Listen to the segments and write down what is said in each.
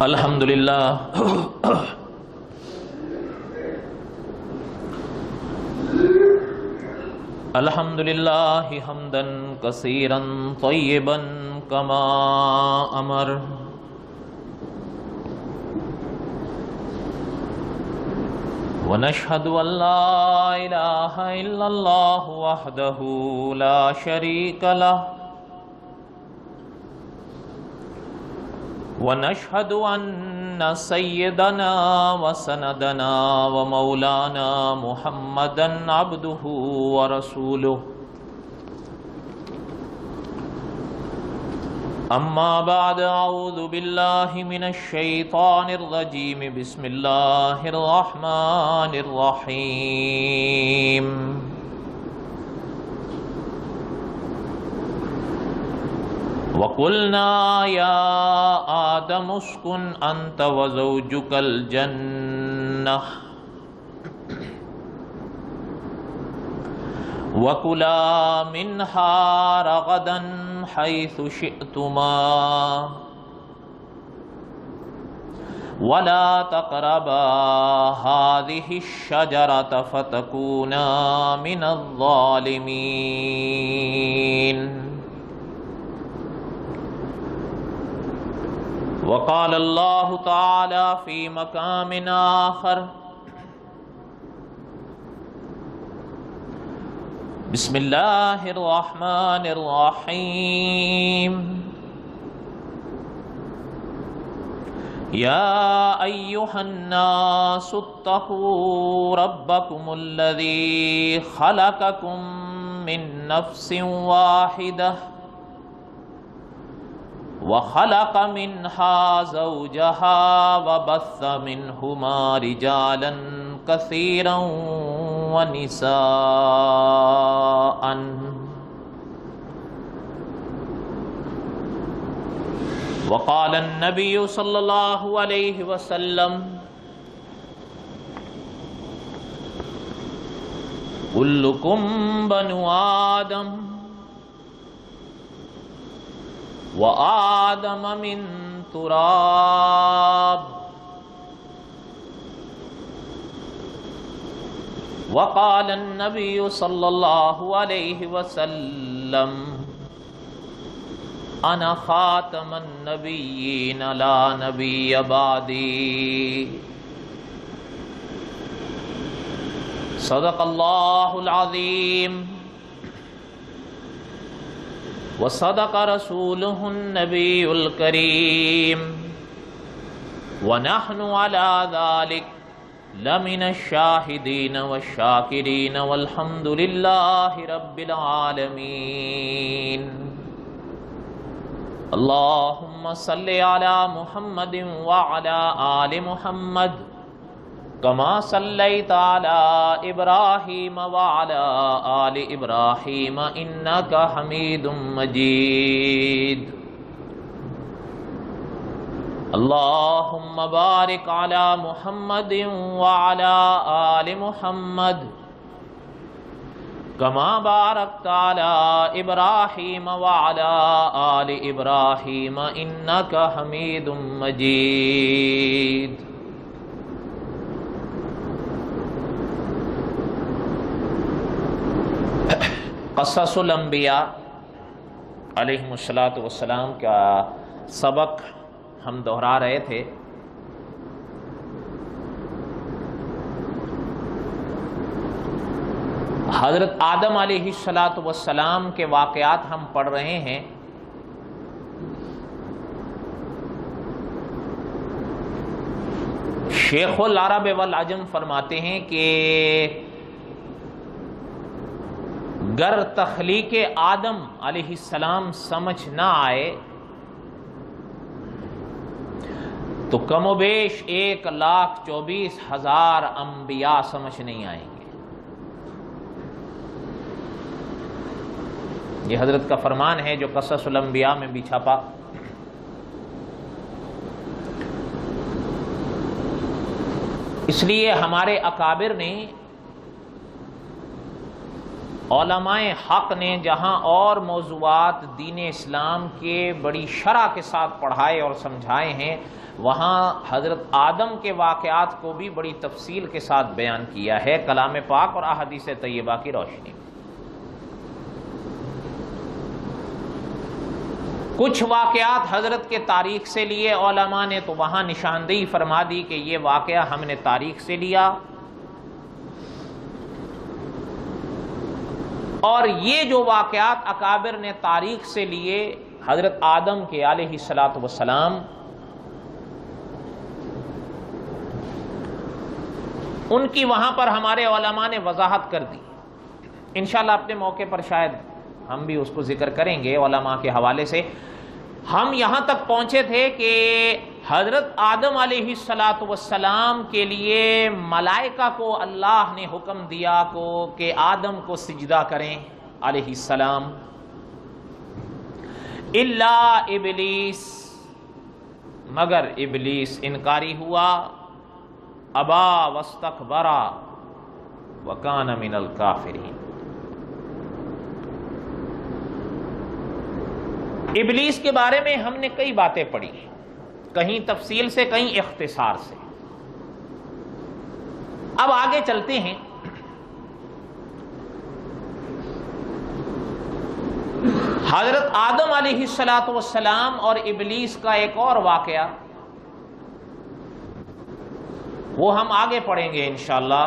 الحمدللہ الحمدللہ حمدا کثیرا طیبا کما امر ونشهد ان لا الہ الا اللہ وحدہ لا شریک لہ ونشهد ان سیدنا وسندنا ومولانا محمدا عبده ورسوله اما بعد اعوذ باللہ من الشیطان الرجیم بسم اللہ الرحمن الرحیم وَقُلْنَا يَا آدَمُ اسْكُنْ أَنْتَ وَزَوْجُكَ الْجَنَّةَ وَكُلَا مِنْهَا رَغَدًا حَيْثُ شِئْتُمَا وَلَا تَقْرَبَا هَذِهِ الشَّجَرَةَ فَتَكُونَا مِنَ الظَّالِمِينَ وقال اللہ تعالی فی مقام آخر بسم اللہ الرحمن الرحیم یا ایہا الناس اتقوا ربکم الذی خلقکم من نفس واحدہ وخلق منها زوجها وبث منهما رجالا كثيرا ونساء وقال النبي صلى الله عليه وسلم كلكم بنو آدم وآدم من تراب وقال النبي صلى الله عليه وسلم أنا خاتم النبيين لا نبي بعدي صدق الله العظيم وصدق رسوله النبي الكريم ونحن على ذلك لمن الشاهدين والشاكرين والحمد لله رب العالمين اللهم صل على محمد وعلى آل محمد كما صليت على إبراهيم وعلى آل إبراهيم إنك حميد مجيد اللهم بارك على محمد وعلى آل محمد كما باركت على إبراهيم وعلى آل إبراهيم إنك حميد مجيد قصص الانبیاء علیہم السلام کا سبق ہم دہرا رہے تھے۔ حضرت آدم علیہ السلام کے واقعات ہم پڑھ رہے ہیں۔ شیخ العرب والعجم فرماتے ہیں کہ گر تخلیق آدم علیہ السلام سمجھ نہ آئے تو کم و بیش 1,24,000 انبیاء سمجھ نہیں آئیں گے۔ یہ حضرت کا فرمان ہے جو قصص الانبیاء میں بھی چھپا۔ اس لیے ہمارے اکابر نے علماء حق نے جہاں اور موضوعات دین اسلام کے بڑی شرح کے ساتھ پڑھائے اور سمجھائے ہیں، وہاں حضرت آدم کے واقعات کو بھی بڑی تفصیل کے ساتھ بیان کیا ہے کلام پاک اور احادیث طیبہ کی روشنی میں۔ کچھ واقعات حضرت کے تاریخ سے لیے علماء نے تو وہاں نشاندہی فرما دی کہ یہ واقعہ ہم نے تاریخ سے لیا، اور یہ جو واقعات اکابر نے تاریخ سے لیے حضرت آدم کے علیہ الصلاۃ والسلام، ان کی وہاں پر ہمارے علماء نے وضاحت کر دی۔ انشاءاللہ اپنے موقع پر شاید ہم بھی اس کو ذکر کریں گے علماء کے حوالے سے۔ ہم یہاں تک پہنچے تھے کہ حضرت آدم علیہ الصلاۃ والسلام کے لیے ملائکہ کو اللہ نے حکم دیا کہ آدم کو سجدہ کریں علیہ السلام، الا ابلیس، مگر ابلیس انکاری ہوا، ابا واستکبر وکان من الکافرین۔ ابلیس کے بارے میں ہم نے کئی باتیں پڑھی، کہیں تفصیل سے کہیں اختصار سے۔ اب آگے چلتے ہیں۔ حضرت آدم علیہ الصلاۃ والسلام اور ابلیس کا ایک اور واقعہ، وہ ہم آگے پڑھیں گے انشاءاللہ۔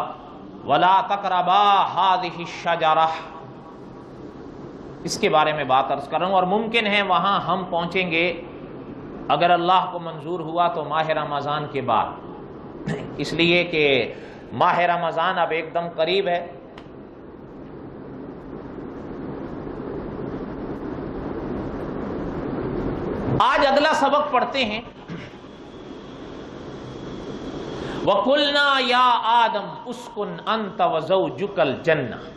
وَلَا تَقْرَبَا هَٰذِهِ الشَّجَرَةَ، اس کے بارے میں بات عرض کر رہا ہوں، اور ممکن ہے وہاں ہم پہنچیں گے اگر اللہ کو منظور ہوا تو ماہ رمضان کے بعد، اس لیے کہ ماہ رمضان اب ایک دم قریب ہے۔ آج اگلا سبق پڑھتے ہیں۔ وَقُلْنَا يَا آدَمْ اُسْكُنْ أَنْتَ وَزَوْجُكَ الْجَنَّةَ،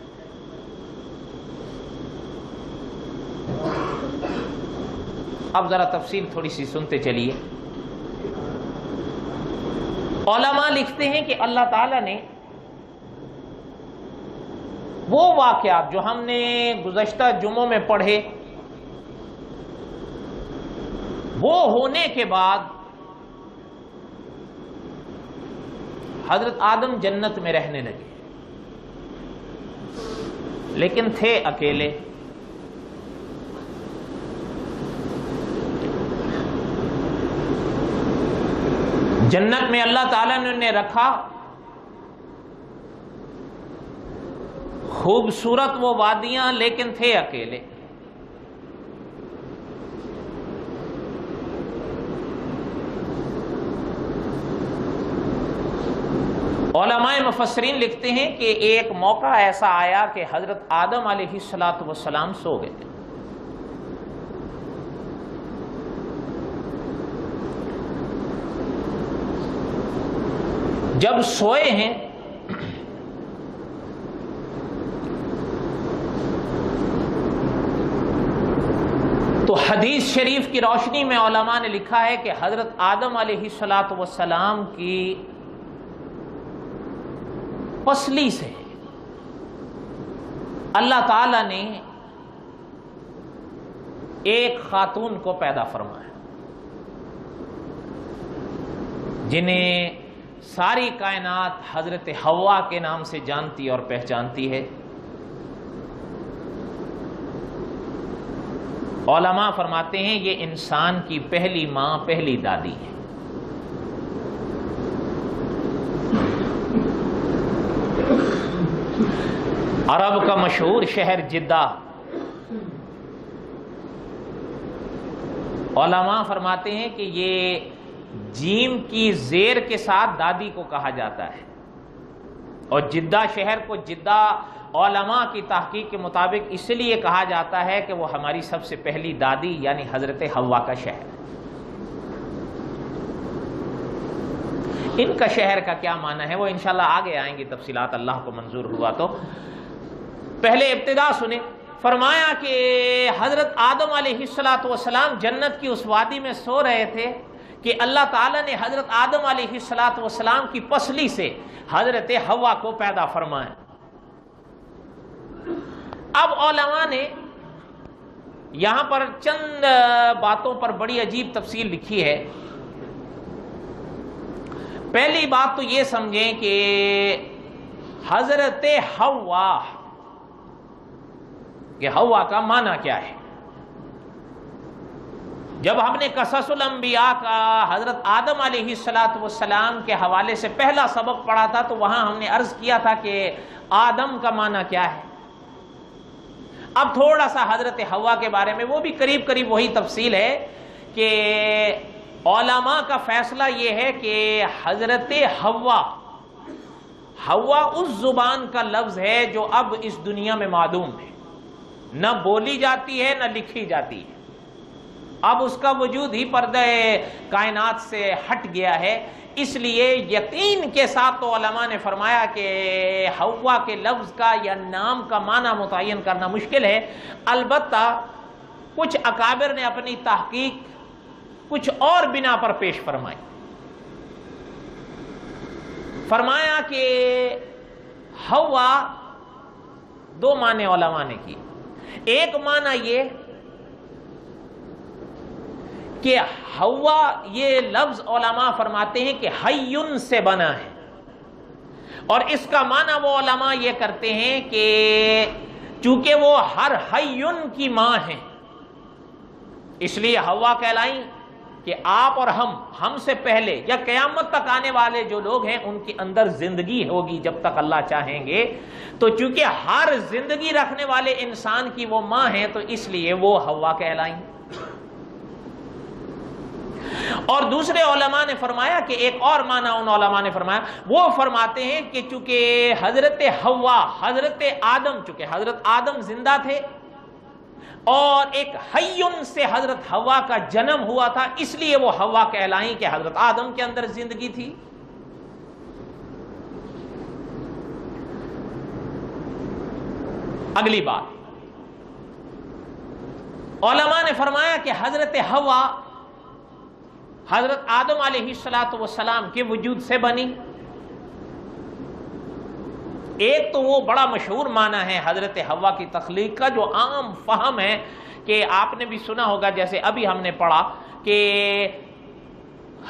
اب ذرا تفصیل تھوڑی سی سنتے چلیے۔ علماء لکھتے ہیں کہ اللہ تعالیٰ نے وہ واقعات جو ہم نے گزشتہ جمعوں میں پڑھے، وہ ہونے کے بعد حضرت آدم جنت میں رہنے لگے، لیکن تھے اکیلے۔ جنت میں اللہ تعالیٰ نے انہیں رکھا، خوبصورت وہ وادیاں، لیکن تھے اکیلے۔ علماء مفسرین لکھتے ہیں کہ ایک موقع ایسا آیا کہ حضرت آدم علیہ الصلاۃ والسلام سو گئے تھے۔ جب سوئے ہیں تو حدیث شریف کی روشنی میں علماء نے لکھا ہے کہ حضرت آدم علیہ الصلاۃ والسلام کی پسلی سے اللہ تعالی نے ایک خاتون کو پیدا فرمایا، جنہیں ساری کائنات حضرت حوا کے نام سے جانتی اور پہچانتی ہے۔ علماء فرماتے ہیں یہ انسان کی پہلی ماں، پہلی دادی ہے۔ عرب کا مشہور شہر جدہ، علماء فرماتے ہیں کہ یہ جیم کی زیر کے ساتھ دادی کو کہا جاتا ہے، اور جدہ شہر کو جدہ علماء کی تحقیق کے مطابق اس لیے کہا جاتا ہے کہ وہ ہماری سب سے پہلی دادی یعنی حضرت حوا کا شہر ہے۔ ان کا شہر کا کیا معنی ہے وہ انشاءاللہ آگے آئیں گی تفصیلات، اللہ کو منظور ہوا تو۔ پہلے ابتدا سنیں۔ فرمایا کہ حضرت آدم علیہ الصلاۃ والسلام جنت کی اس وادی میں سو رہے تھے کہ اللہ تعالیٰ نے حضرت آدم علیہ الصلاۃ والسلام کی پسلی سے حضرت حوا کو پیدا فرمایا۔ اب علماء نے یہاں پر چند باتوں پر بڑی عجیب تفصیل لکھی ہے. پہلی بات تو یہ سمجھیں کہ حضرت حوا، کہ حوا کا معنی کیا ہے. جب ہم نے قصص الانبیاء کا حضرت آدم علیہ السلام کے حوالے سے پہلا سبق پڑھا تھا تو وہاں ہم نے عرض کیا تھا کہ آدم کا معنی کیا ہے. اب تھوڑا سا حضرت حوا کے بارے میں، وہ بھی قریب قریب وہی تفصیل ہے کہ علماء کا فیصلہ یہ ہے کہ حضرت حوا اس زبان کا لفظ ہے جو اب اس دنیا میں معدوم ہے، نہ بولی جاتی ہے نہ لکھی جاتی ہے. اب اس کا وجود ہی پردہ کائنات سے ہٹ گیا ہے. اس لیے یقین کے ساتھ تو علماء نے فرمایا کہ حوا کے لفظ کا یا نام کا معنی متعین کرنا مشکل ہے. البتہ کچھ اکابر نے اپنی تحقیق کچھ اور بنا پر پیش فرمائی. فرمایا کہ حوا دو معنی علماء نے کی. ایک معنی یہ کہ حوا، یہ لفظ علماء فرماتے ہیں کہ حیٌ سے بنا ہے، اور اس کا معنی وہ علماء یہ کرتے ہیں کہ چونکہ وہ ہر حیٌ کی ماں ہیں اس لیے حوا کہلائیں کہ آپ اور ہم سے پہلے یا قیامت تک آنے والے جو لوگ ہیں ان کے اندر زندگی ہوگی جب تک اللہ چاہیں گے. تو چونکہ ہر زندگی رکھنے والے انسان کی وہ ماں ہیں تو اس لیے وہ حوا کہلائیں. اور دوسرے علماء نے فرمایا کہ ایک اور معنی ان علماء نے فرمایا، وہ فرماتے ہیں کہ چونکہ حضرت حوا، حضرت آدم، چونکہ حضرت آدم زندہ تھے اور ایک حیٌ سے حضرت حوا کا جنم ہوا تھا اس لیے وہ حوا کہلائیں کہ حضرت آدم کے اندر زندگی تھی. اگلی بات، علماء نے فرمایا کہ حضرت حوا حضرت آدم علیہ السلام کے وجود سے بنی. ایک تو وہ بڑا مشہور معنی ہے حضرت حوا کی تخلیق کا جو عام فہم ہے کہ آپ نے بھی سنا ہوگا، جیسے ابھی ہم نے پڑھا کہ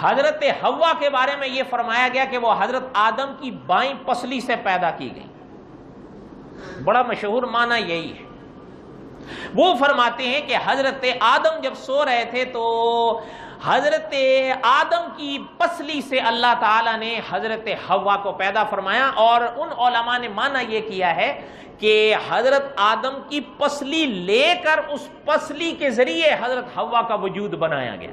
حضرت حوا کے بارے میں یہ فرمایا گیا کہ وہ حضرت آدم کی بائیں پسلی سے پیدا کی گئی. بڑا مشہور معنی یہی ہے. وہ فرماتے ہیں کہ حضرت آدم جب سو رہے تھے تو حضرت آدم کی پسلی سے اللہ تعالیٰ نے حضرت حوا کو پیدا فرمایا. اور ان علماء نے معنی یہ کیا ہے کہ حضرت آدم کی پسلی لے کر اس پسلی کے ذریعے حضرت حوا کا وجود بنایا گیا.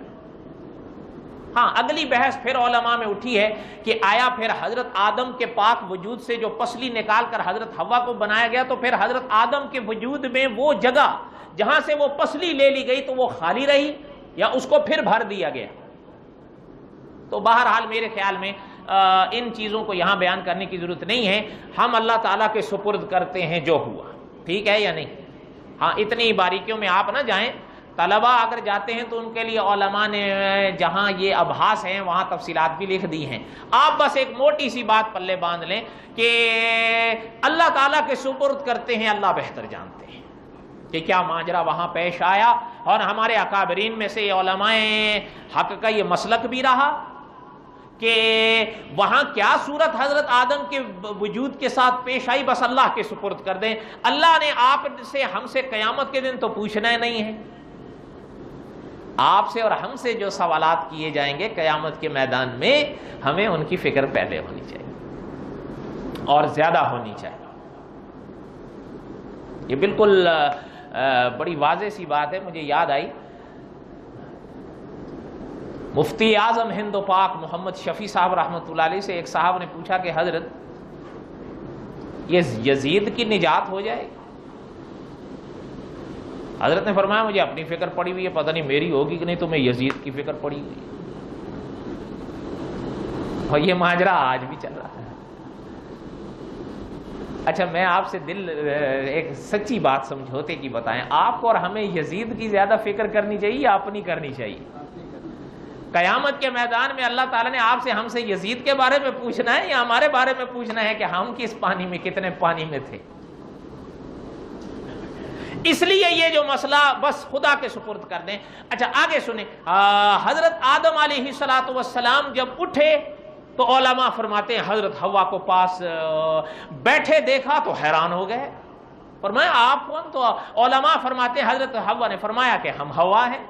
ہاں، اگلی بحث پھر علماء میں اٹھی ہے کہ آیا پھر حضرت آدم کے پاک وجود سے جو پسلی نکال کر حضرت حوا کو بنایا گیا تو پھر حضرت آدم کے وجود میں وہ جگہ جہاں سے وہ پسلی لے لی گئی تو وہ خالی رہی یا اس کو پھر بھر دیا گیا. تو بہرحال میرے خیال میں ان چیزوں کو یہاں بیان کرنے کی ضرورت نہیں ہے. ہم اللہ تعالیٰ کے سپرد کرتے ہیں جو ہوا. ٹھیک ہے یا نہیں؟ ہاں، اتنی باریکیوں میں آپ نہ جائیں. طلبہ اگر جاتے ہیں تو ان کے لیے علماء نے جہاں یہ ابحاث ہیں وہاں تفصیلات بھی لکھ دی ہیں. آپ بس ایک موٹی سی بات پلے باندھ لیں کہ اللہ تعالیٰ کے سپرد کرتے ہیں، اللہ بہتر جانتے ہیں کہ کیا ماجرا وہاں پیش آیا. اور ہمارے اکابرین میں سے علماء حق کا یہ مسلک بھی رہا کہ وہاں کیا صورت حضرت آدم کے وجود کے ساتھ پیش آئی بس اللہ کے سپرد کر دیں. اللہ نے آپ سے ہم سے قیامت کے دن تو پوچھنا ہی نہیں ہے. آپ سے اور ہم سے جو سوالات کیے جائیں گے قیامت کے میدان میں ہمیں ان کی فکر پہلے ہونی چاہیے اور زیادہ ہونی چاہیے. یہ بالکل بڑی واضح سی بات ہے. مجھے یاد آئی مفتی اعظم ہند و پاک محمد شفیع صاحب رحمۃ اللہ علیہ سے ایک صاحب نے پوچھا کہ حضرت یہ یزید کی نجات ہو جائے گی؟ حضرت نے فرمایا مجھے اپنی فکر پڑی ہوئی ہے، پتہ نہیں میری ہوگی کہ نہیں، تمہیں یزید کی فکر پڑی ہوئی ہے. اور یہ ماجرا آج بھی چل رہا ہے. اچھا، میں آپ سے ایک سچی بات سمجھوتے کی بتائیں، آپ کو اور ہمیں یزید کی زیادہ فکر کرنی چاہیے یا اپنی کرنی چاہیے؟ قیامت کے میدان میں اللہ تعالیٰ نے آپ سے ہم سے یزید کے بارے میں پوچھنا ہے یا ہمارے بارے میں پوچھنا ہے کہ ہم کس پانی میں، کتنے پانی میں تھے؟ اس لیے یہ جو مسئلہ بس خدا کے سپرد کر دیں. اچھا آگے سنیں, حضرت آدم علیہ السلام جب اٹھے تو علماء فرماتے ہیں حضرت حوا کو پاس بیٹھے دیکھا تو حیران ہو گئے. فرمایا آپ کون؟ تو علماء فرماتے ہیں حضرت حوا نے فرمایا کہ ہم حوا ہیں.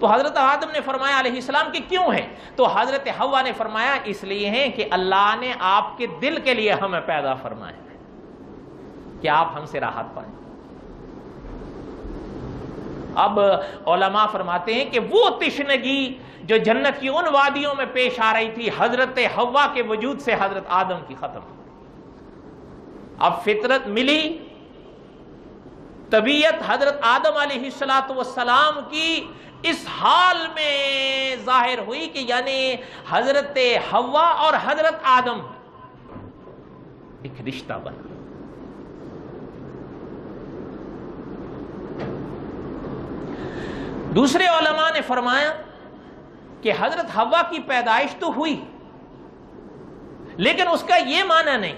تو حضرت آدم نے فرمایا علیہ السلام کہ کیوں ہے؟ تو حضرت حوا نے فرمایا اس لیے ہیں کہ اللہ نے آپ کے دل کے لیے ہمیں پیدا فرمایا کہ آپ ہم سے راحت پائیں. اب علماء فرماتے ہیں کہ وہ تشنگی جو جنت کی ان وادیوں میں پیش آ رہی تھی حضرت حوا کے وجود سے حضرت آدم کی ختم. اب فطرت ملی, طبیعت حضرت آدم علیہ السلام کی اس حال میں ظاہر ہوئی کہ یعنی حضرت حوا اور حضرت آدم ایک رشتہ بنا. دوسرے علماء نے فرمایا کہ حضرت حوا کی پیدائش تو ہوئی لیکن اس کا یہ معنی نہیں.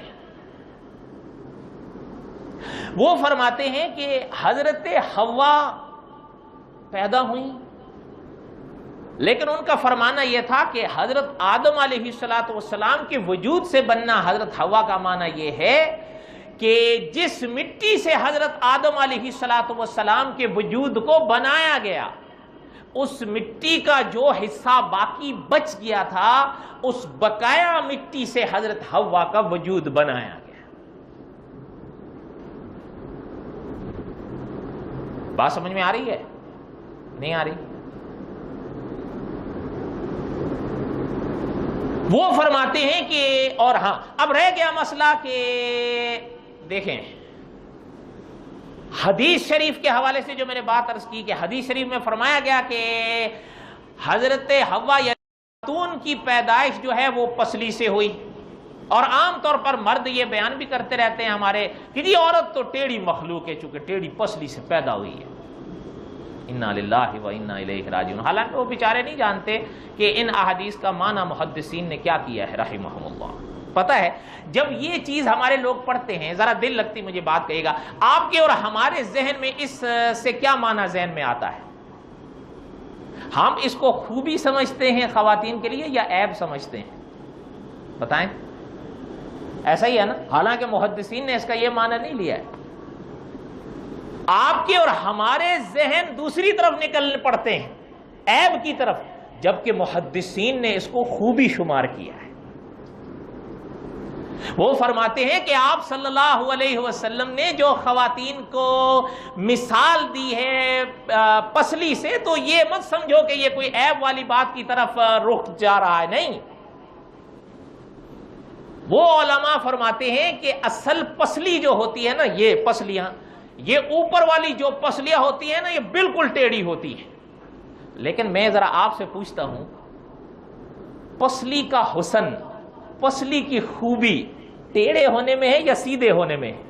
وہ فرماتے ہیں کہ حضرت حوا پیدا ہوئی لیکن ان کا فرمانا یہ تھا کہ حضرت آدم علیہ السلام کے وجود سے بننا حضرت حوا کا معنی یہ ہے کہ جس مٹی سے حضرت آدم علیہ السلام کے وجود کو بنایا گیا اس مٹی کا جو حصہ باقی بچ گیا تھا اس بقایا مٹی سے حضرت حوا کا وجود بنایا گیا. بات سمجھ میں آ رہی ہے؟ نہیں آ رہی؟ وہ فرماتے ہیں کہ اور ہاں اب رہ گیا مسئلہ کہ دیکھیں حدیث شریف کے حوالے سے جو میں نے بات عرض کی کہ حدیث شریف میں فرمایا گیا کہ حضرت حوا یا خاتون کی پیدائش جو ہے وہ پسلی سے ہوئی. اور عام طور پر مرد یہ بیان بھی کرتے رہتے ہیں ہمارے کہ جی عورت تو ٹیڑھی مخلوق ہے چونکہ ٹیڑھی پسلی سے پیدا ہوئی ہے. انا للہ و انا الیہ راجعون. حالانکہ وہ بیچارے نہیں جانتے کہ ان احادیث کا معنی محدثین نے کیا کیا ہے رحمہم اللہ. پتہ ہے جب یہ چیز ہمارے لوگ پڑھتے ہیں ذرا دل لگتی مجھے بات کہے گا آپ کے اور ہمارے ذہن میں اس سے کیا معنی ذہن میں آتا ہے؟ ہم اس کو خوبی سمجھتے ہیں خواتین کے لیے یا عیب سمجھتے ہیں؟ بتائیں. ایسا ہی ہے نا؟ حالانکہ محدثین نے اس کا یہ معنی نہیں لیا ہے. آپ کے اور ہمارے ذہن دوسری طرف نکلنے پڑتے ہیں عیب کی طرف, جبکہ محدثین نے اس کو خوبی شمار کیا ہے. وہ فرماتے ہیں کہ آپ صلی اللہ علیہ وسلم نے جو خواتین کو مثال دی ہے پسلی سے تو یہ مت سمجھو کہ یہ کوئی عیب والی بات کی طرف رخ جا رہا ہے. نہیں, وہ علماء فرماتے ہیں کہ اصل پسلی جو ہوتی ہے نا, یہ پسلیاں, یہ اوپر والی جو پسلیاں ہوتی ہیں نا یہ بالکل ٹیڑھی ہوتی ہیں. لیکن میں ذرا آپ سے پوچھتا ہوں پسلی کا حسن, پسلی کی خوبی ٹیڑھے ہونے میں ہے یا سیدھے ہونے میں ہے؟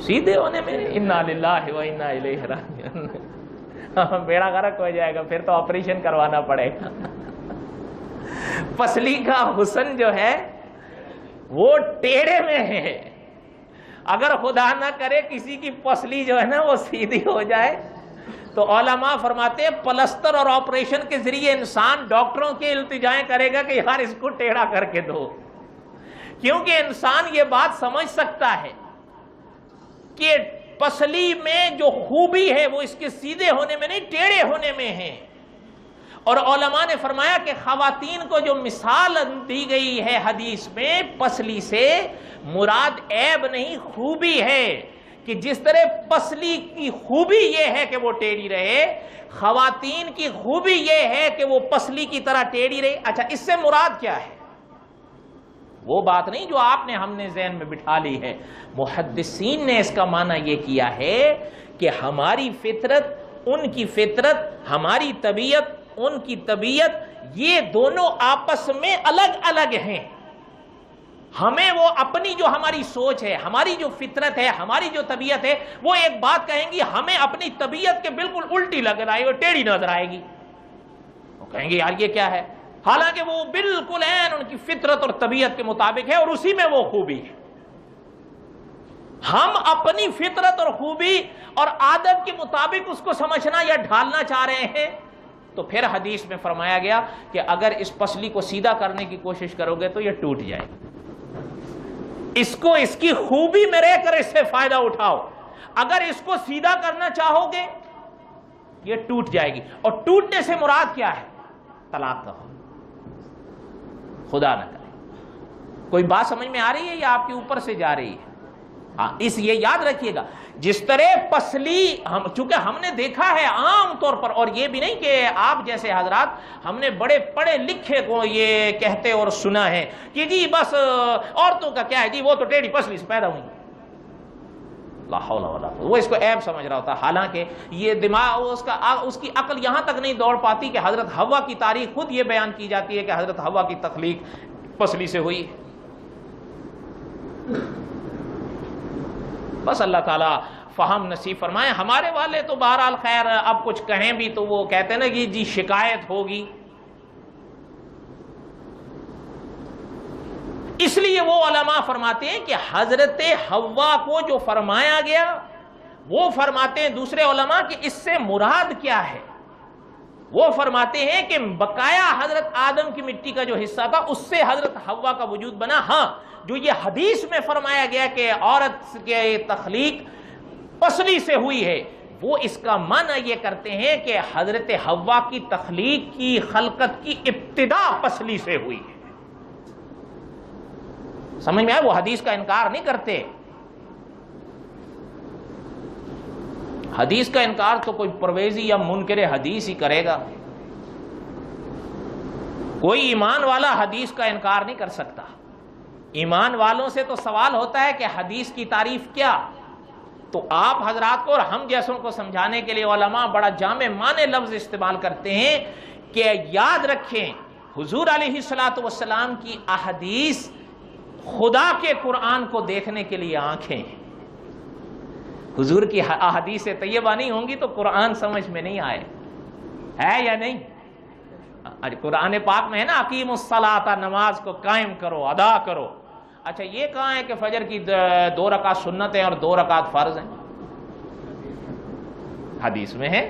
سیدھے ہونے میں. انا للہ و انا الیہ راجعون. بیڑا غرق ہو جائے گا, پھر تو آپریشن کروانا پڑے گا. پسلی کا حسن جو ہے وہ ٹیڑھے میں ہے. اگر خدا نہ کرے کسی کی پسلی جو ہے نا وہ سیدھی ہو جائے تو علماء فرماتے ہیں پلستر اور آپریشن کے ذریعے انسان ڈاکٹروں کے التجائیں کرے گا کہ یار اس کو ٹیڑھا کر کے دو, کیونکہ انسان یہ بات سمجھ سکتا ہے کہ پسلی میں جو خوبی ہے وہ اس کے سیدھے ہونے میں نہیں ٹیڑھے ہونے میں ہے. اور علماء نے فرمایا کہ خواتین کو جو مثال دی گئی ہے حدیث میں پسلی سے مراد عیب نہیں خوبی ہے, کہ جس طرح پسلی کی خوبی یہ ہے کہ وہ ٹیڑھی رہے, خواتین کی خوبی یہ ہے کہ وہ پسلی کی طرح ٹیڑھی رہے. اچھا اس سے مراد کیا ہے؟ وہ بات نہیں جو آپ نے ہم نے ذہن میں بٹھا لی ہے. محدثین نے اس کا معنی یہ کیا ہے کہ ہماری فطرت, ان کی فطرت, ہماری طبیعت, ان کی طبیعت, یہ دونوں آپس میں الگ الگ ہیں. ہمیں وہ اپنی جو ہماری سوچ ہے, ہماری جو فطرت ہے, ہماری جو طبیعت ہے, وہ ایک بات کہیں گی ہمیں اپنی طبیعت کے بالکل الٹی لگ رہا ہے, وہ ٹیڑھی نظر آئے گی. وہ کہیں گے یار یہ کیا ہے, حالانکہ وہ بالکل عین ان کی فطرت اور طبیعت کے مطابق ہے اور اسی میں وہ خوبی ہے. ہم اپنی فطرت اور خوبی اور عادت کے مطابق اس کو سمجھنا یا ڈھالنا چاہ رہے ہیں، تو پھر حدیث میں فرمایا گیا کہ اگر اس پسلی کو سیدھا کرنے کی کوشش کرو گے تو یہ ٹوٹ جائے گی. اس کو اس کی خوبی میں رہ کر اس سے فائدہ اٹھاؤ. اگر اس کو سیدھا کرنا چاہو گے یہ ٹوٹ جائے گی. اور ٹوٹنے سے مراد کیا ہے؟ طلاق کا ہو، خدا نہ کرے. کوئی بات سمجھ میں آ رہی ہے یا آپ کے اوپر سے جا رہی ہے؟ ہاں، اس یہ یاد رکھیے گا، جس طرح پسلی چونکہ ہم نے دیکھا ہے عام طور پر، اور یہ بھی نہیں کہ آپ جیسے حضرات، ہم نے بڑے پڑھے لکھے کو یہ کہتے اور سنا ہے کہ جی بس عورتوں کا کیا ہے جی، وہ تو ٹیڑھی پسلی سے پیدا ہوئی. لا حول ولا قوت. وہ اس کو عیب سمجھ رہا ہوتا، حالانکہ یہ دماغ اس کی عقل یہاں تک نہیں دوڑ پاتی کہ حضرت حوا کی تاریخ خود یہ بیان کی جاتی ہے کہ حضرت حوا کی تخلیق پسلی سے ہوئی. بس اللہ تعالیٰ فہم نصیب فرمائے. ہمارے والے تو بہرحال خیر اب کچھ کہیں بھی تو وہ کہتے ہیں نا کہ جی شکایت ہوگی، اس لیے وہ علماء فرماتے ہیں کہ حضرت حوا کو جو فرمایا گیا وہ فرماتے ہیں دوسرے علماء کہ اس سے مراد کیا ہے. وہ فرماتے ہیں کہ بقایا حضرت آدم کی مٹی کا جو حصہ تھا اس سے حضرت حوا کا وجود بنا. ہاں، جو یہ حدیث میں فرمایا گیا کہ عورت کے تخلیق پسلی سے ہوئی ہے، وہ اس کا معنی یہ کرتے ہیں کہ حضرت حوا کی تخلیق کی خلقت کی ابتدا پسلی سے ہوئی ہے. سمجھ میں آئے؟ وہ حدیث کا انکار نہیں کرتے. حدیث کا انکار تو کوئی پرویزی یا منکر حدیث ہی کرے گا. کوئی ایمان والا حدیث کا انکار نہیں کر سکتا. ایمان والوں سے تو سوال ہوتا ہے کہ حدیث کی تعریف کیا. تو آپ حضرات کو اور ہم جیسوں کو سمجھانے کے لیے علماء بڑا جامع معنی لفظ استعمال کرتے ہیں کہ یاد رکھیں حضور علیہ الصلوۃ والسلام کی احادیث خدا کے قرآن کو دیکھنے کے لیے آنکھیں ہیں. حضور کی احادیث طیبہ نہیں ہوں گی تو قرآن سمجھ میں نہیں آئے. ہے یا نہیں؟ قرآن پاک میں ہے نا اقیموا الصلاۃ، نماز کو قائم کرو، ادا کرو. اچھا یہ کہاں ہے کہ فجر کی 2 رکعت سنت ہیں اور 2 رکعت فرض ہیں؟ حدیث میں ہے.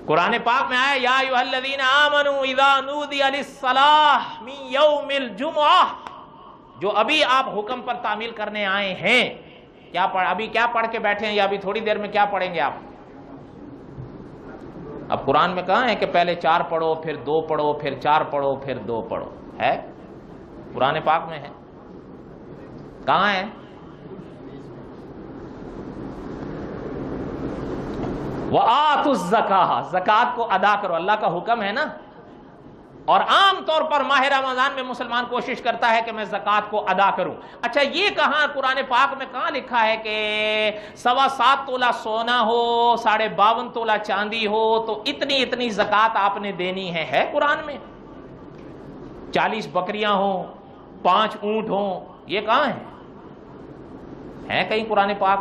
قرآن پاک میں آیا یا ایھا الذین آمنوا اذا نودی للصلاۃ من یوم الجمعہ. جو ابھی آپ حکم پر تعمیل کرنے آئے ہیں، ابھی کیا پڑھ کے بیٹھے ہیں یا ابھی تھوڑی دیر میں کیا پڑھیں گے آپ؟ اب قرآن میں کہاں ہے کہ پہلے 4 پڑھو پھر 2 پڑھو پھر 4 پڑھو پھر 2 پڑھو؟ ہے قرآن پاک میں ہے؟ کہاں ہے؟ وَآتُوا الزَّکاۃ، زکوٰۃ کو ادا کرو. اللہ کا حکم ہے نا. اور عام طور پر ماہ رمضان میں مسلمان کوشش کرتا ہے کہ میں زکوٰۃ کو ادا کروں. اچھا یہ کہاں قرآن پاک میں کہاں لکھا ہے کہ 7.25 تولہ سونا ہو 52.5 تولہ چاندی ہو تو اتنی زکوٰۃ آپ نے دینی ہے؟ ہے قرآن میں؟ 40 بکریاں ہوں 5 اونٹ ہوں، یہ کہاں ہے کہیں قرآن پاک؟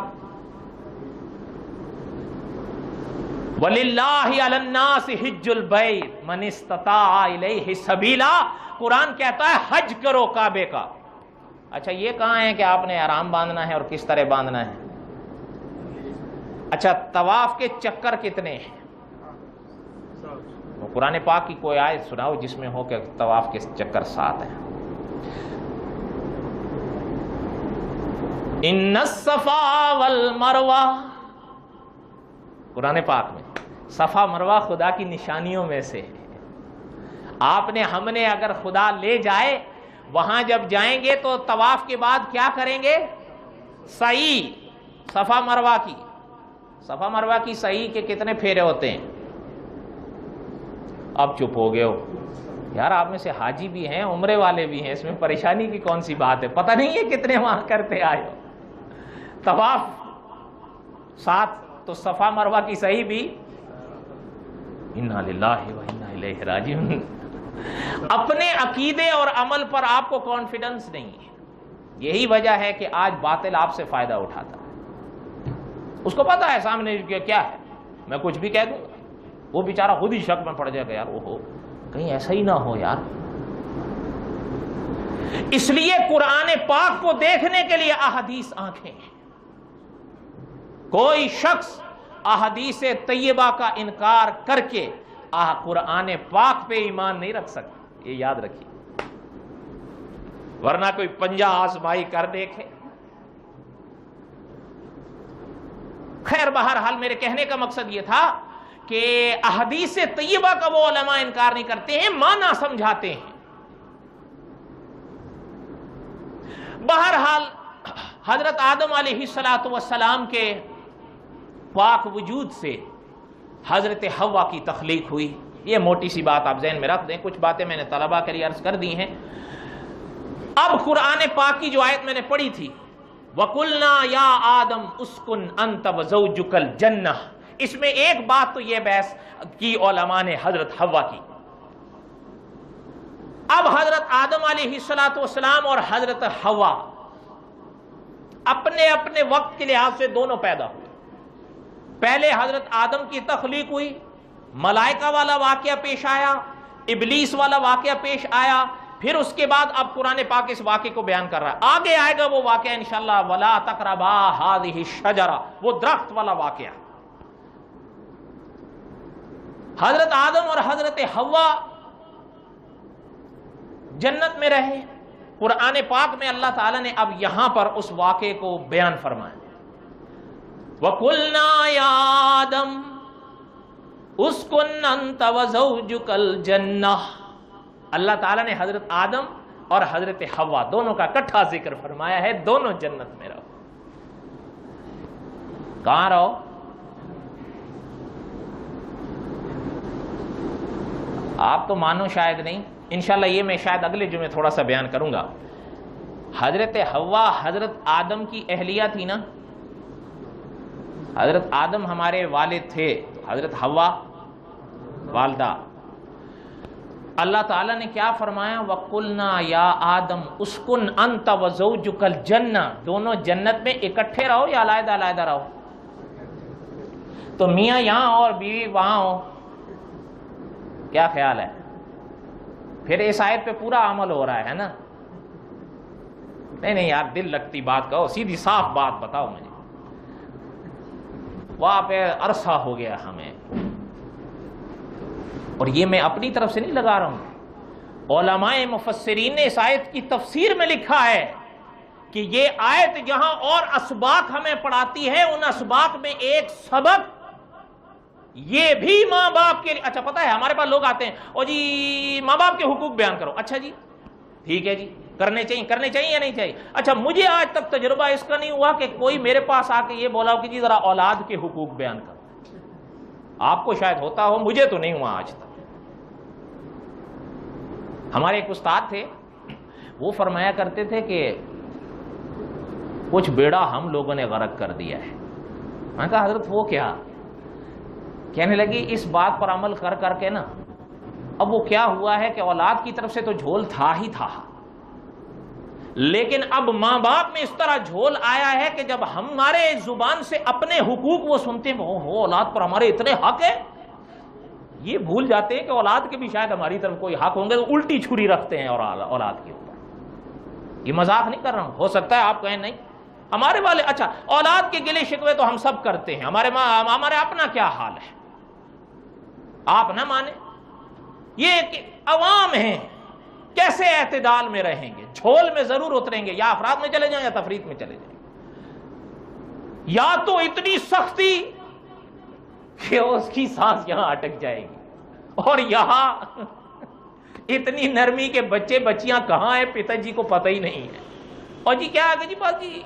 وَلِلَّهِ عَلَى النَّاسِ حِجُّ الْبَيْتِ مَنِ اسْتَطَاعَ إِلَيْهِ سَبِيلًا. قرآن کہتا ہے حج کرو کعبے کا. اچھا یہ کہاں ہے کہ آپ نے احرام باندھنا ہے اور کس طرح باندھنا ہے؟ اچھا طواف کے چکر کتنے ہیں؟ وہ قرآن پاک کی کوئی آیت سناؤ جس میں ہو کہ طواف کے چکر 7 ہیں. ان الصفا والمروہ، قرآن پاک میں صفا مروہ خدا کی نشانیوں میں سے ہے. آپ نے ہم نے اگر خدا لے جائے وہاں جب جائیں گے تو طواف کے بعد کیا کریں گے؟ سعی. صفا مروہ کی سعی کے کتنے پھیرے ہوتے ہیں؟ اب چپ ہو گئے ہو یار. آپ میں سے حاجی بھی ہیں عمرے والے بھی ہیں، اس میں پریشانی کی کون سی بات ہے؟ پتہ نہیں ہے کتنے وہاں کرتے آئے ہو. طواف 7 تو صفا مروہ کی صحیح بھی انا للہ و انا الیہ راجعون. اپنے عقیدے اور عمل پر آپ کو کانفیڈنس نہیں ہے. یہی وجہ ہے کہ آج باطل آپ سے فائدہ اٹھاتا ہے. اس کو پتا ہے سامنے کیا ہے، میں کچھ بھی کہہ دوں گا، وہ بیچارہ خود ہی شک میں پڑ جائے گا یار وہ کہیں ایسا ہی نہ ہو یار. اس لیے قرآن پاک کو دیکھنے کے لیے احادیث آنکھیں ہیں. کوئی شخص احادیث طیبہ کا انکار کر کے قرآن پاک پہ ایمان نہیں رکھ سکتا، یہ یاد رکھیے، ورنہ کوئی پنجہ آزمائی کر دیکھے۔ خیر بہرحال میرے کہنے کا مقصد یہ تھا کہ احادیث طیبہ کا وہ علماء انکار نہیں کرتے ہیں، معنی سمجھاتے ہیں۔ بہرحال حضرت آدم علیہ السلام کے پاک وجود سے حضرت حوا کی تخلیق ہوئی، یہ موٹی سی بات آپ ذہن میں رکھ دیں، کچھ باتیں میں نے طلباء کے لیے عرض کر دی ہیں۔ اب قرآن پاک کی جو آیت میں نے پڑھی تھی، وَقُلْنَا يَا آدَمْ اُسْكُنْ أَنْتَ وَزَوْجُكَ الْجَنَّةَ، اس میں ایک بات تو یہ بحث کی علماء نے حضرت حوا کی۔ اب حضرت آدم علیہ السلام اور حضرت حوا اپنے اپنے وقت کے لحاظ سے دونوں پیدا ہوئے۔ پہلے حضرت آدم کی تخلیق ہوئی، ملائکہ والا واقعہ پیش آیا، ابلیس والا واقعہ پیش آیا، پھر اس کے بعد اب قرآن پاک اس واقعے کو بیان کر رہا ہے۔ آگے آئے گا وہ واقعہ انشاءاللہ، وَلَا تَقْرَبَا هَٰذِهِ الشَّجَرَةَ، وہ درخت والا واقعہ۔ حضرت آدم اور حضرت حوا جنت میں رہے، قرآن پاک میں اللہ تعالیٰ نے اب یہاں پر اس واقعے کو بیان فرمایا۔ وَقُلْنَا يَا آدَمْ اُسْكُنْ أَنْتَ وَزَوْجُكَ الْجَنَّةَ، اللہ تعالیٰ نے حضرت آدم اور حضرت حوا دونوں کا اکٹھا ذکر فرمایا ہے، دونوں جنت میں رہو۔ کہاں رہو؟ آپ تو مانو شاید نہیں، انشاءاللہ یہ میں شاید اگلے جمعے تھوڑا سا بیان کروں گا۔ حضرت حوا حضرت آدم کی اہلیہ تھی نا، حضرت آدم ہمارے والد تھے، حضرت حوا والدہ۔ اللہ تعالیٰ نے کیا فرمایا؟ وَقُلْنَا يَا آدَمْ اُسْكُنْ أَنْتَ وَزَوْجُكَ الْجَنَّةَ، دونوں جنت میں اکٹھے رہو یا علیحدہ علیحدہ رہو؟ تو میاں یہاں اور بیوی وہاں ہو، کیا خیال ہے؟ پھر اس آیت پہ پورا عمل ہو رہا ہے نا؟ نہیں یار، دل لگتی بات کہو، سیدھی صاف بات بتاؤ مجھے۔ وہاں پہ عرصہ ہو گیا ہمیں، اور یہ میں اپنی طرف سے نہیں لگا رہا ہوں، علماء مفسرین نے اس آیت کی تفسیر میں لکھا ہے کہ یہ آیت جہاں اور اسباق ہمیں پڑھاتی ہے، ان اسباق میں ایک سبق یہ بھی ماں باپ کے لیے۔ اچھا پتہ ہے ہمارے پاس لوگ آتے ہیں، اور جی ماں باپ کے حقوق بیان کرو۔ اچھا جی ٹھیک ہے جی، کرنے چاہیے یا نہیں چاہیے؟ اچھا مجھے آج تک تجربہ اس کا نہیں ہوا کہ کوئی میرے پاس آ کے یہ بولا ہو کہ جی ذرا اولاد کے حقوق بیان کرو۔ آپ کو شاید ہوتا ہو، مجھے تو نہیں ہوا آج تک۔ ہمارے ایک استاد تھے، وہ فرمایا کرتے تھے کہ کچھ بیڑا ہم لوگوں نے غرق کر دیا ہے۔ میں کہا حضرت وہ کیا؟ کہنے لگی اس بات پر عمل کر کر کے نا، اب وہ کیا ہوا ہے کہ اولاد کی طرف سے تو جھول تھا ہی تھا، لیکن اب ماں باپ میں اس طرح جھول آیا ہے کہ جب ہمارے زبان سے اپنے حقوق وہ سنتے ہیں، وہ اولاد پر ہمارے اتنے حق ہے، یہ بھول جاتے ہیں کہ اولاد کے بھی شاید ہماری طرف کوئی حق ہوں گے، تو الٹی چھری رکھتے ہیں اور اولاد کے اوپر۔ یہ مذاق نہیں کر رہا ہوں، ہو سکتا ہے آپ کہیں نہیں ہمارے والے، اچھا اولاد کے گلے شکوے تو ہم سب کرتے ہیں، ہمارے اپنا کیا حال ہے، آپ نہ مانیں۔ یہ عوام ہیں، کیسے اعتدال میں رہیں گے؟ جھول میں ضرور اتریں گے، یا افراد میں چلے جائیں یا تفرید میں چلے جائیں، یا تو اتنی سختی کہ اس کی سانس یہاں اٹک جائے گی، اور یہاں اتنی نرمی کے بچے بچیاں کہاں ہیں پتا جی کو پتہ ہی نہیں ہے۔ اور جی کیا ہے جی بات جی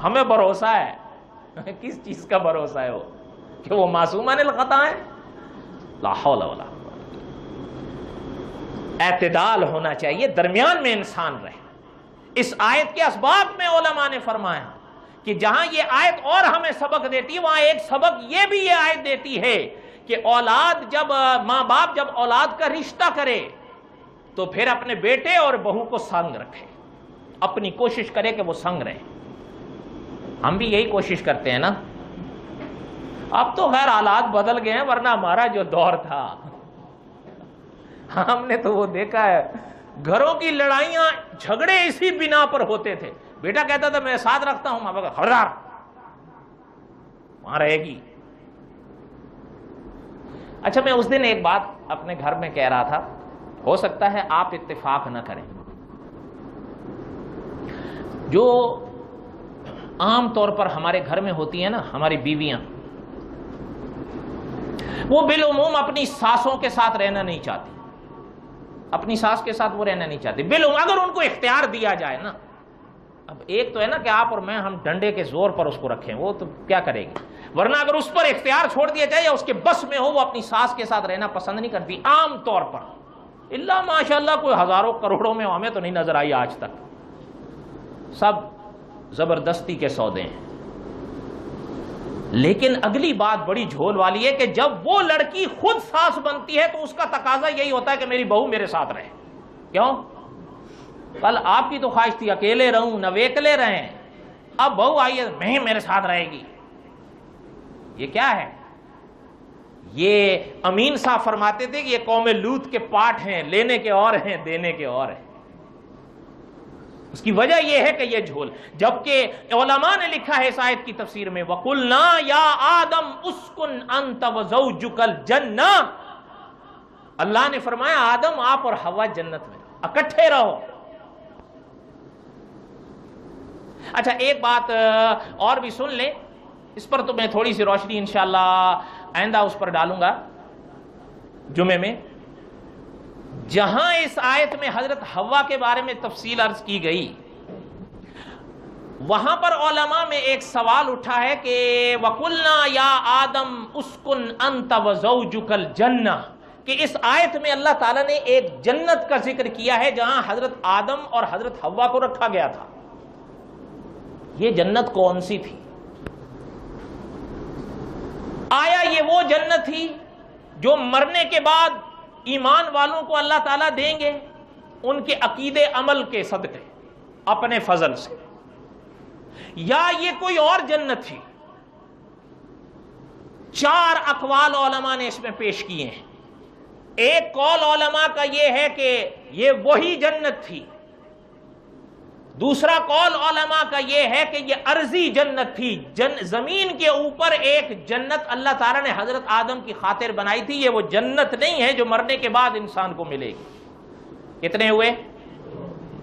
ہمیں بھروسہ ہے، کس چیز کا بھروسہ ہے؟ وہ کہ وہ معصومان الخطا ہے؟ لا حول ولا قوت۔ اعتدال ہونا چاہیے، درمیان میں انسان رہے۔ اس آیت کے اسباب میں علماء نے فرمایا کہ جہاں یہ آیت اور ہمیں سبق دیتی ہے، وہاں ایک سبق یہ بھی یہ آیت دیتی ہے کہ اولاد جب ماں باپ جب اولاد کا رشتہ کرے تو پھر اپنے بیٹے اور بہو کو سنگ رکھے، اپنی کوشش کرے کہ وہ سنگ رہے۔ ہم بھی یہی کوشش کرتے ہیں نا۔ اب تو خیر حالات بدل گئے ہیں، ورنہ ہمارا جو دور تھا ہم نے تو وہ دیکھا ہے، گھروں کی لڑائیاں جھگڑے اسی بنا پر ہوتے تھے۔ بیٹا کہتا تھا میں ساتھ رکھتا ہوں، ماں باپ خبردار وہاں رہے گی. اچھا میں اس دن ایک بات اپنے گھر میں کہہ رہا تھا, ہو سکتا ہے آپ اتفاق نہ کریں. جو عام طور پر ہمارے گھر میں ہوتی ہیں نا ہماری بیویاں, وہ بالعموم اپنی ساسوں کے ساتھ رہنا نہیں چاہتی, اپنی ساس کے ساتھ وہ رہنا نہیں چاہتی بالعموم, اگر ان کو اختیار دیا جائے نا. اب ایک تو ہے نا کہ آپ اور میں ہم ڈنڈے کے زور پر اس کو رکھیں, وہ تو کیا کرے گی, ورنہ اگر اس پر اختیار چھوڑ دیا جائے یا اس کے بس میں ہو, وہ اپنی ساس کے ساتھ رہنا پسند نہیں کرتی عام طور پر. اللہ ماشاءاللہ کوئی ہزاروں کروڑوں میں ہمیں تو نہیں نظر آئی آج تک, سب زبردستی کے سودے ہیں. لیکن اگلی بات بڑی جھول والی ہے کہ جب وہ لڑکی خود ساس بنتی ہے تو اس کا تقاضا یہی ہوتا ہے کہ میری بہو میرے ساتھ رہے. کیوں؟ کل آپ کی تو خواہش تھی اکیلے رہوں نہ ویکلے رہیں, اب بہو آئی ہے میں میرے ساتھ رہے گی. یہ کیا ہے؟ یہ امین صاحب فرماتے تھے کہ یہ قوم لوط کے پاٹ ہیں, لینے کے اور ہیں دینے کے اور ہیں. اس کی وجہ یہ ہے کہ یہ جھول, جبکہ علماء نے لکھا ہے اس آیت کی تفسیر میں وَقُلْنَا يَا آدَمْ اُسْكُنْ أَنْتَ وَزَوْجُكَ الْجَنَّةَ, اللہ نے فرمایا آدم آپ اور حوا جنت میں اکٹھے رہو. اچھا ایک بات اور بھی سن لیں, اس پر تو میں تھوڑی سی روشنی انشاءاللہ آئندہ اس پر ڈالوں گا جمعے میں. جہاں اس آیت میں حضرت حوا کے بارے میں تفصیل عرض کی گئی, وہاں پر علماء میں ایک سوال اٹھا ہے کہ وَقُلْنَا يَا آدَمْ اُسْكُنْ أَنْتَ وَزَوْجُكَ الْجَنَّةَ, کہ اس آیت میں اللہ تعالیٰ نے ایک جنت کا ذکر کیا ہے جہاں حضرت آدم اور حضرت حوا کو رکھا گیا تھا. یہ جنت کون سی تھی؟ آیا یہ وہ جنت تھی جو مرنے کے بعد ایمان والوں کو اللہ تعالیٰ دیں گے ان کے عقیدے عمل کے صدقے اپنے فضل سے, یا یہ کوئی اور جنت تھی؟ 4 اقوال علماء نے اس میں پیش کیے ہیں. ایک قول علماء کا یہ ہے کہ یہ وہی جنت تھی. دوسرا قول علماء کا یہ ہے کہ یہ عرضی جنت تھی, زمین کے اوپر ایک جنت اللہ تعالیٰ نے حضرت آدم کی خاطر بنائی تھی. یہ وہ جنت نہیں ہے جو مرنے کے بعد انسان کو ملے گی. کتنے ہوئے؟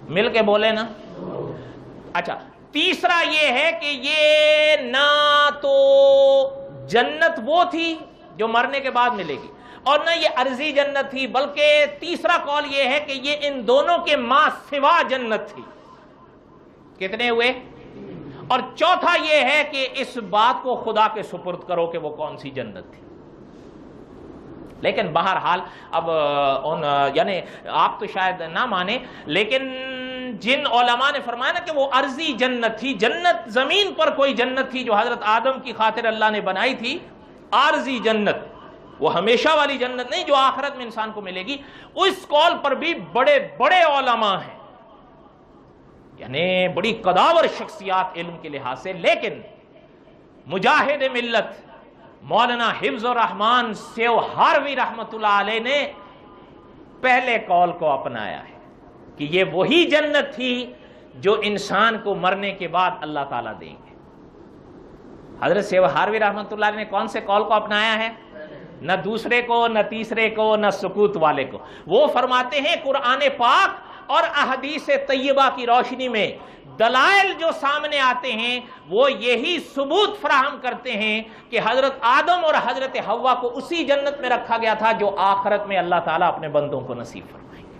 مل کے بولے نا. اچھا تیسرا یہ ہے کہ یہ نہ تو جنت وہ تھی جو مرنے کے بعد ملے گی اور نہ یہ عرضی جنت تھی, بلکہ تیسرا قول یہ ہے کہ یہ ان دونوں کے ماں سوا جنت تھی. کتنے ہوئے؟ اور چوتھا یہ ہے کہ اس بات کو خدا کے سپرد کرو کہ وہ کون سی جنت تھی. لیکن بہرحال اب یعنی آپ تو شاید نہ مانیں, لیکن جن علماء نے فرمایا نا کہ وہ عرضی جنت تھی, جنت زمین پر کوئی جنت تھی جو حضرت آدم کی خاطر اللہ نے بنائی تھی, عارضی جنت, وہ ہمیشہ والی جنت نہیں جو آخرت میں انسان کو ملے گی. اس قول پر بھی بڑے بڑے علماء ہیں, یعنی بڑی قداور شخصیات علم کے لحاظ سے. لیکن مجاہد ملت مولانا حفظ الرحمان سیو ہاروی رحمت اللہ علیہ نے پہلے قول کو اپنایا ہے کہ یہ وہی جنت تھی جو انسان کو مرنے کے بعد اللہ تعالیٰ دیں گے. حضرت سیو ہاروی رحمت اللہ علیہ نے کون سے قول کو اپنایا ہے؟ نہ دوسرے کو, نہ تیسرے کو, نہ سکوت والے کو. وہ فرماتے ہیں قرآن پاک اور احادیث طیبہ کی روشنی میں دلائل جو سامنے آتے ہیں وہ یہی ثبوت فراہم کرتے ہیں کہ حضرت آدم اور حضرت حوا کو اسی جنت میں رکھا گیا تھا جو آخرت میں اللہ تعالیٰ اپنے بندوں کو نصیب فرمائیں گے.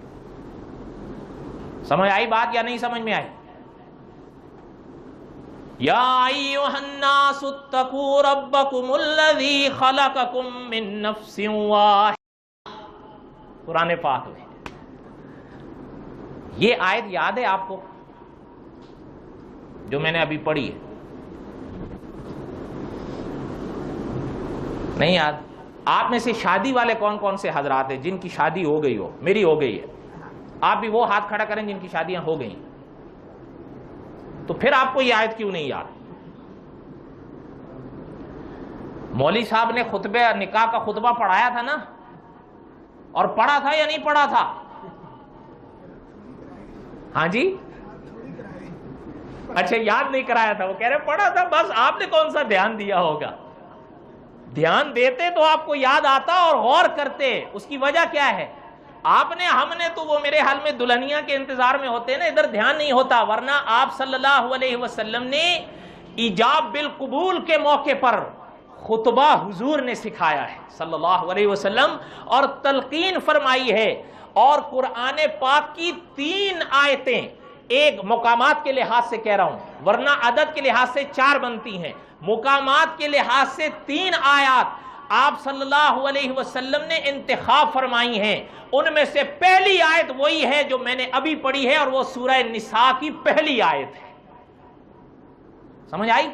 سمجھ آئی بات یا نہیں سمجھ میں آئی؟ یا ایھا الناس اتقوا ربکم الذی خلقکم من نفس واحدہ, قرآن پاک میں. یہ آیت یاد ہے آپ کو جو میں نے ابھی پڑھی ہے؟ نہیں یاد؟ آپ میں سے شادی والے کون کون سے حضرات ہیں جن کی شادی ہو گئی ہو؟ میری ہو گئی ہے. آپ بھی وہ ہاتھ کھڑا کریں جن کی شادیاں ہو گئیں. تو پھر آپ کو یہ آیت کیوں نہیں یاد؟ مولوی صاحب نے خطبہ نکاح کا خطبہ پڑھایا تھا نا, اور پڑھا تھا یا نہیں پڑھا تھا؟ ہاں جی, اچھا یاد نہیں کرایا تھا, وہ کہہ رہے پڑھا تھا, بس آپ نے کون سا دھیان دیا ہوگا. دھیان دیتے تو آپ کو یاد آتا اور غور کرتے. اس کی وجہ کیا ہے؟ ہم نے تو وہ میرے حال میں دلہنیا کے انتظار میں ہوتے نا، ادھر دھیان نہیں ہوتا. ورنہ آپ صلی اللہ علیہ وسلم نے ایجاب بالقبول کے موقع پر خطبہ حضور نے سکھایا ہے صلی اللہ علیہ وسلم، اور تلقین فرمائی ہے. اور قرآن پاک کی 3 آیتیں، ایک مقامات کے لحاظ سے کہہ رہا ہوں، ورنہ عدد کے لحاظ سے 4 بنتی ہیں، مقامات کے لحاظ سے 3 آیات آپ صلی اللہ علیہ وسلم نے انتخاب فرمائی ہیں. ان میں سے پہلی آیت وہی ہے جو میں نے ابھی پڑھی ہے، اور وہ سورہ نساء کی پہلی آیت ہے. سمجھ آئی؟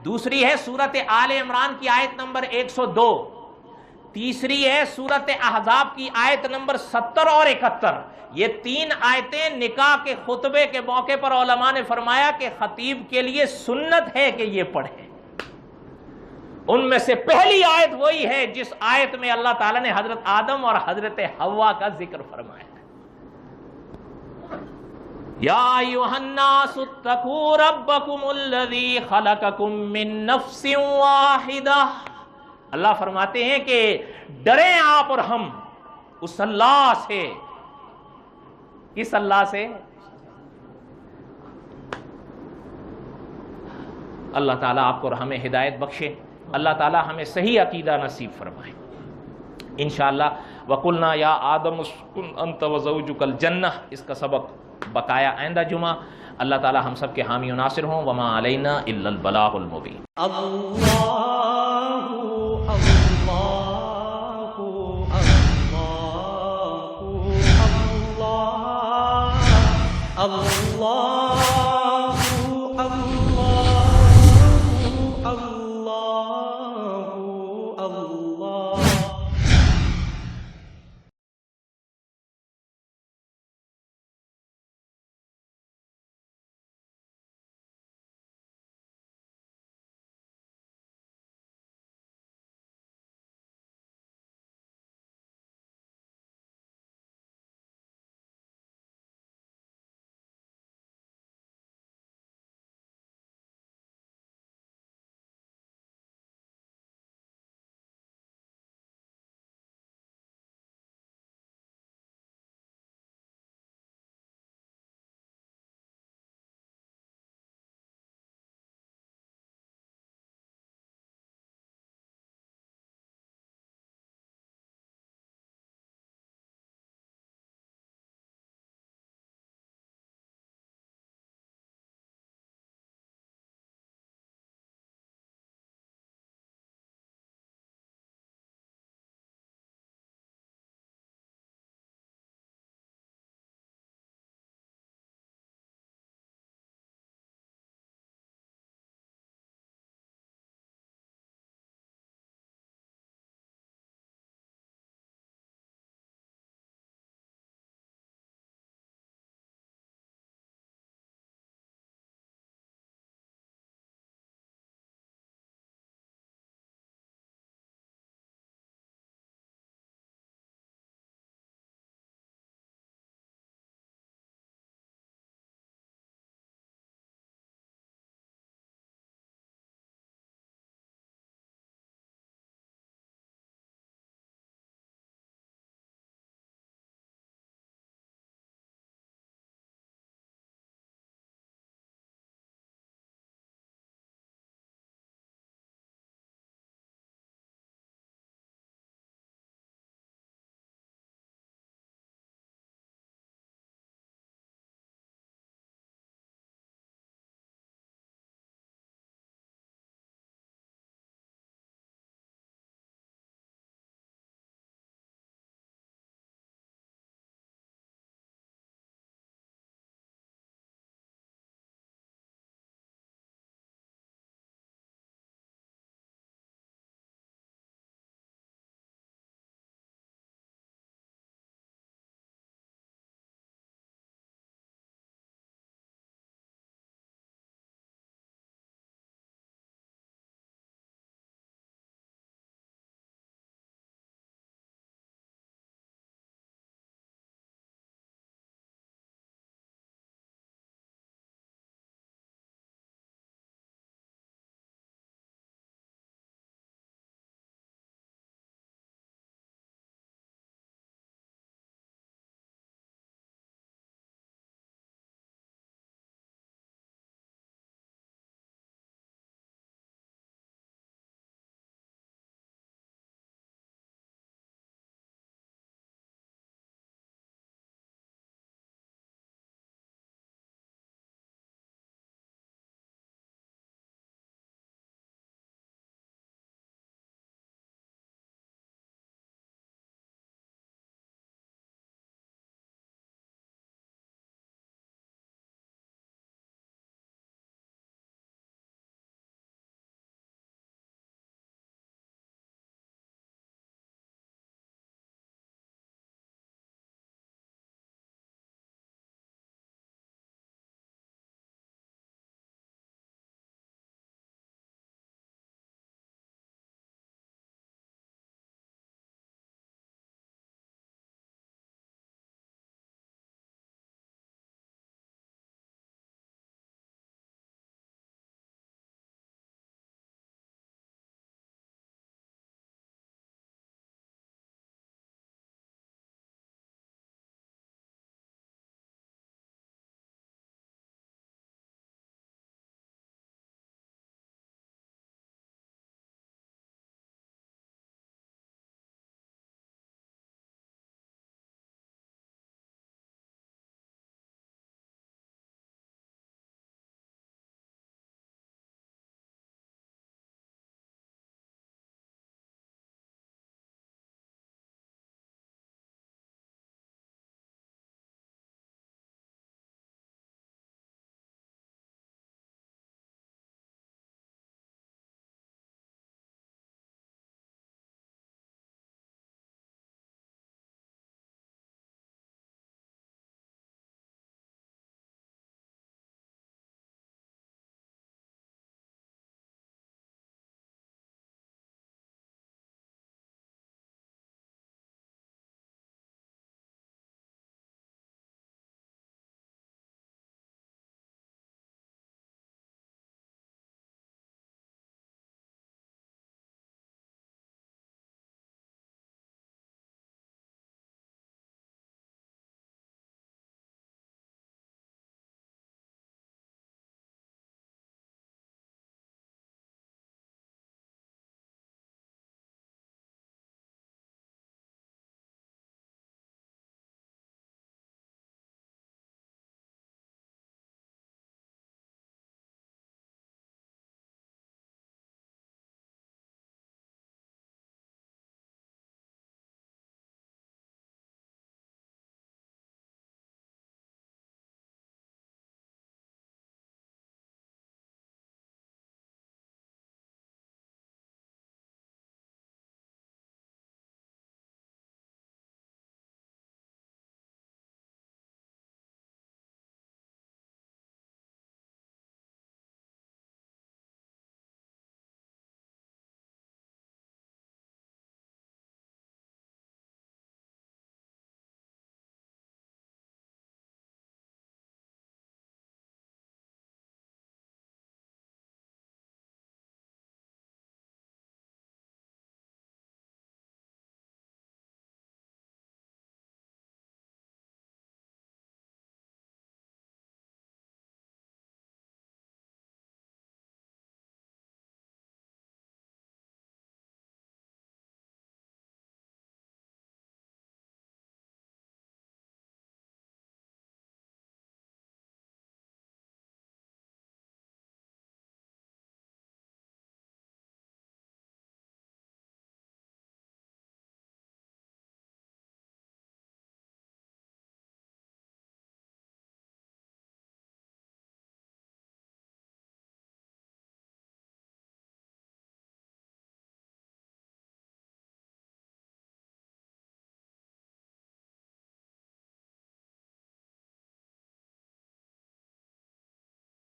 دوسری ہے سورت آل عمران کی آیت نمبر 102. تیسری ہے سورت احزاب کی آیت نمبر 70 اور 71. یہ 3 آیتیں نکاح کے خطبے کے موقع پر علماء نے فرمایا کہ خطیب کے لیے سنت ہے کہ یہ پڑھے. ان میں سے پہلی آیت وہی ہے جس آیت میں اللہ تعالیٰ نے حضرت آدم اور حضرت حوا کا ذکر فرمایا. یا ایھا الناس اتقوا ربکم الذی خلقکم من نفس واحدہ. اللہ فرماتے ہیں کہ ڈریں آپ اور ہم اس اللہ سے. کس اللہ سے؟ اللہ تعالیٰ آپ کو اور ہمیں ہدایت بخشے. اللہ تعالیٰ ہمیں صحیح عقیدہ نصیب فرمائے انشاءاللہ. وَقُلْنَا يَا آدَمُ اسْكُنْ أَنْتَ وَزَوْجُكَ الْجَنَّةَ. اس کا سبق بقایا آئندہ جمعہ. اللہ تعالیٰ ہم سب کے حامی و ناصر ہوں. وَمَا عَلَيْنَا إِلَّا الْبَلَاغُ الْمُبِينُ. اللہ